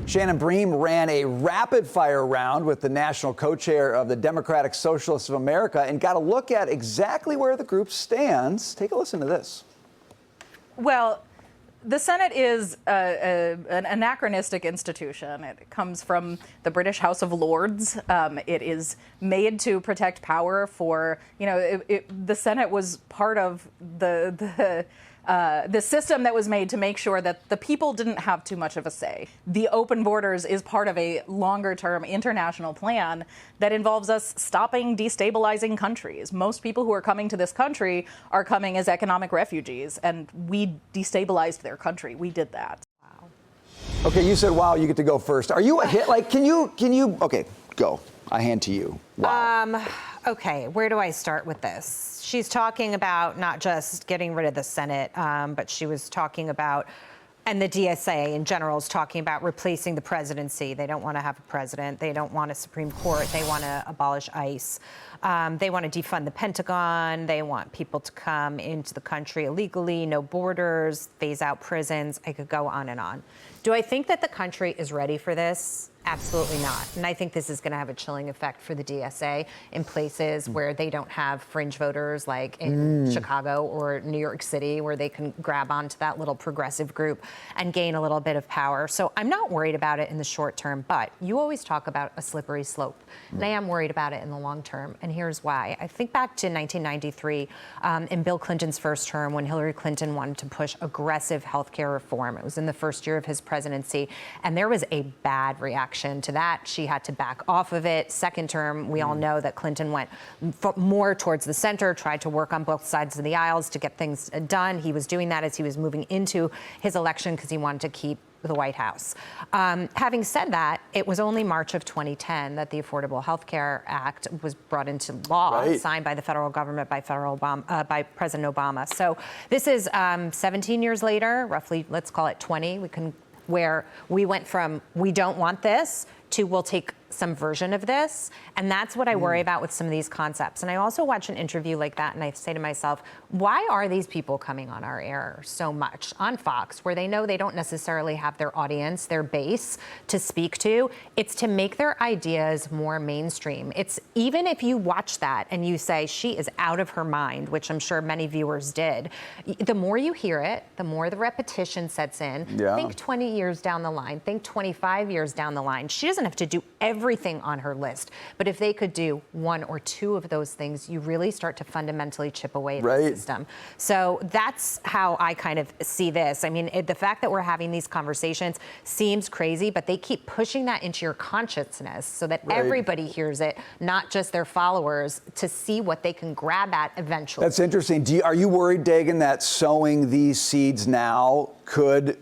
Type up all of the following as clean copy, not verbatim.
Shannon Bream ran a rapid-fire round with the national co-chair of the Democratic Socialists of America and got a look at exactly where the group stands. Take a listen to this. Well, the Senate is an anachronistic institution. It comes from the British House of Lords. It is made to protect power for, the Senate was part of the system that was made to make sure that the people didn't have too much of a say. The open borders is part of a longer-term international plan that involves us stopping destabilizing countries. Most people who are coming to this country are coming as economic refugees, and we destabilized their country. We did that. Wow. Okay, you said, wow, you get to go first. Are you a hit? Like, can you, okay, go. I hand to you. Wow. Okay, where do I start with this? She's talking about not just getting rid of the Senate, but she was talking about, and the DSA in general is talking about replacing the presidency. They don't want to have a president. They don't want a Supreme Court. They want to abolish ICE. They want to defund the Pentagon. They want people to come into the country illegally, no borders, phase out prisons. I could go on and on. Do I think that the country is ready for this? Absolutely not. And I think this is going to have a chilling effect for the DSA in places where they don't have fringe voters, like in Chicago or New York City, where they can grab onto that little progressive group and gain a little bit of power. So I'm not worried about it in the short term, but you always talk about a slippery slope. And I am worried about it in the long term. And here's why. I think back to 1993 in Bill Clinton's first term, when Hillary Clinton wanted to push aggressive health care reform. It was in the first year of his presidency, and there was a bad reaction to that. She had to back off of it. Second term, we all know that Clinton went more towards the center, tried to work on both sides of the aisles to get things done. He was doing that as he was moving into his election because he wanted to keep the White House. Having said that, it was only March of 2010 that the Affordable Health Care Act was brought into law, signed by the federal government by by President Obama. So this is 17 years later, roughly, let's call it 20. Where we went from we don't want this to we'll take some version of this. And that's what I worry about with some of these concepts. And I also watch an interview like that and I say to myself, why are these people coming on our air so much on Fox, where they know they don't necessarily have their audience, their base to speak to? It's to make their ideas more mainstream. It's even if you watch that and you say she is out of her mind, which I'm sure many viewers did, the more you hear it, the more the repetition sets in. Yeah. Think 20 years down the line, think 25 years down the line. She doesn't have to do everything on her list. But if they could do one or two of those things, you really start to fundamentally chip away at the system. So that's how I kind of see this. I mean, the fact that we're having these conversations seems crazy, but they keep pushing that into your consciousness so that everybody hears it, not just their followers, to see what they can grab at eventually. That's interesting. Are you worried, Dagan, that sowing these seeds now could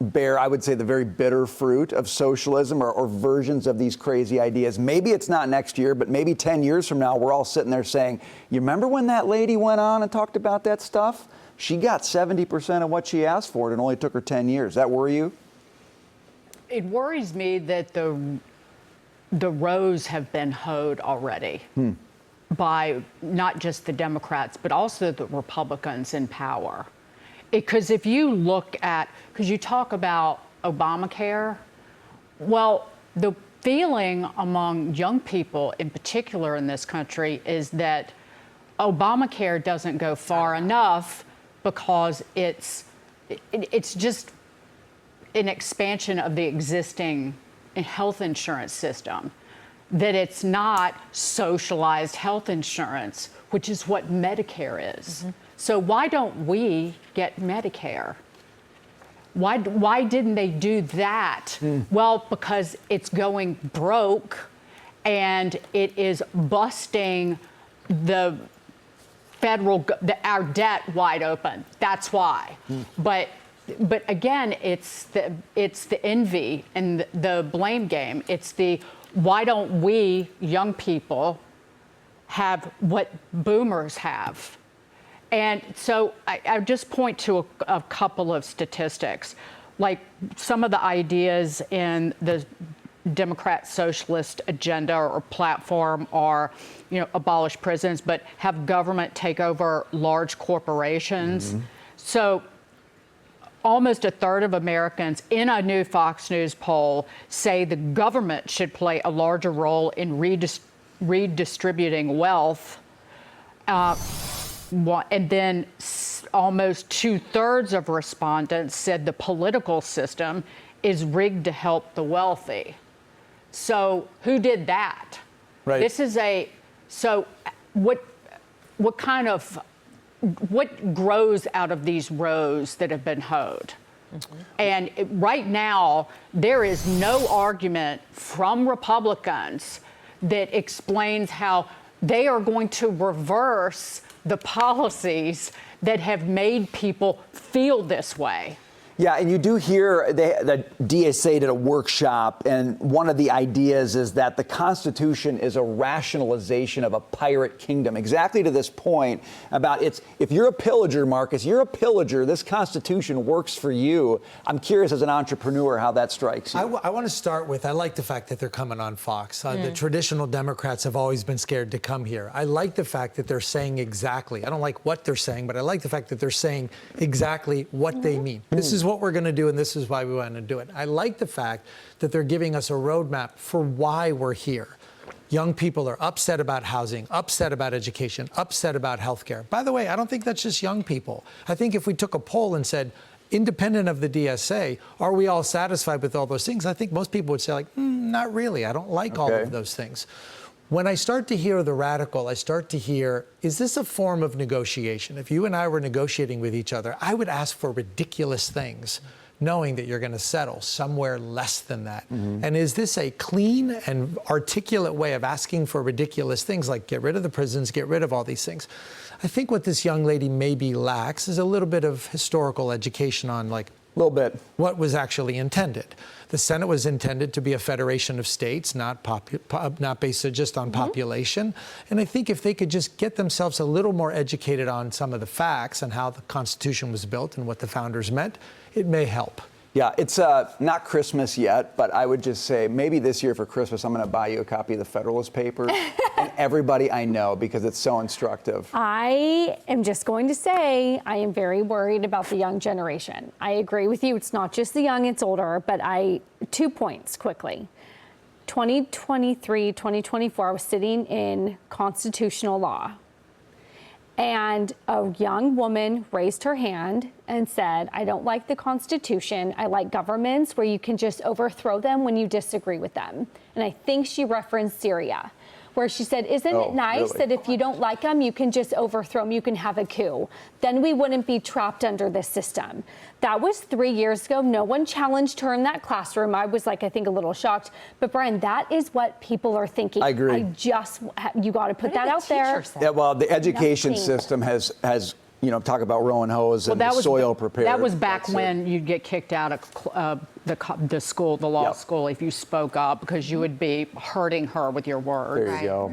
bear, I would say, the very bitter fruit of socialism or versions of these crazy ideas? Maybe it's not next year, but maybe 10 years from now, we're all sitting there saying, you remember when that lady went on and talked about that stuff? She got 70% of what she asked for, and it only took her 10 years. Does that worry you? It worries me that the rows have been hoed already by not just the Democrats, but also the Republicans in power. Because if you look at, because you talk about Obamacare, well, the feeling among young people in particular in this country is that Obamacare doesn't go far enough because it's just an expansion of the existing health insurance system, that it's not socialized health insurance, which is what Medicare is. So why don't we get Medicare? Why didn't they do that? Well, because it's going broke and it is busting the our debt wide open. That's why. But again, it's the envy and the blame game. It's the why don't we young people have what boomers have? And so I just point to a couple of statistics, like some of the ideas in the Democrat Socialist agenda or platform are, abolish prisons, but have government take over large corporations. So almost a third of Americans in a new Fox News poll say the government should play a larger role in redistributing wealth. And then almost 2/3 of respondents said the political system is rigged to help the wealthy. So who did that? Right. This is so what grows out of these rows that have been hoed? And right now, there is no argument from Republicans that explains how they are going to reverse the policies that have made people feel this way. Yeah, and you do hear the DSA did a workshop, and one of the ideas is that the Constitution is a rationalization of a pirate kingdom. Exactly to this point about if you're a pillager, Marcus, you're a pillager, this Constitution works for you. I'm curious as an entrepreneur how that strikes you. I want to start with, I like the fact that they're coming on Fox. The traditional Democrats have always been scared to come here. I like the fact that they're saying exactly, I don't like what they're saying, but I like the fact that they're saying exactly what they mean. This is what we're going to do, and this is why we want to do it. I like the fact that they're giving us a roadmap for why we're here. Young people are upset about housing, upset about education, upset about healthcare. By the way, I don't think that's just young people. I think if we took a poll and said, independent of the DSA, are we all satisfied with all those things? I think most people would say, like, not really. I don't like all of those things. When I start to hear the radical, I start to hear, is this a form of negotiation? If you and I were negotiating with each other, I would ask for ridiculous things, knowing that you're going to settle somewhere less than that. And is this a clean and articulate way of asking for ridiculous things, like get rid of the prisons, get rid of all these things? I think what this young lady maybe lacks is a little bit of historical education on, like, a little bit. What was actually intended. The Senate was intended to be a federation of states, not based just on population. And I think if they could just get themselves a little more educated on some of the facts and how the Constitution was built and what the founders meant, it may help. Yeah, it's not Christmas yet, but I would just say maybe this year for Christmas, I'm going to buy you a copy of the Federalist Papers and everybody I know, because it's so instructive. I am just going to say I am very worried about the young generation. I agree with you. It's not just the young, it's older, but 2 points quickly. 2023, 2024, I was sitting in constitutional law. And a young woman raised her hand and said, I don't like the Constitution. I like governments where you can just overthrow them when you disagree with them. And I think she referenced Syria, where she said, isn't it nice that if you don't like them, you can just overthrow them, you can have a coup. Then we wouldn't be trapped under this system. That was 3 years ago. No one challenged her in that classroom. I was like, I think a little shocked. But Brian, that is what people are thinking. I agree. You got to put that out there. Yeah, well, the education system has talk about rowing hose and the soil prepared. That was back when you'd get kicked out of the school, the law school, if you spoke up, because you would be hurting her with your words. There you go.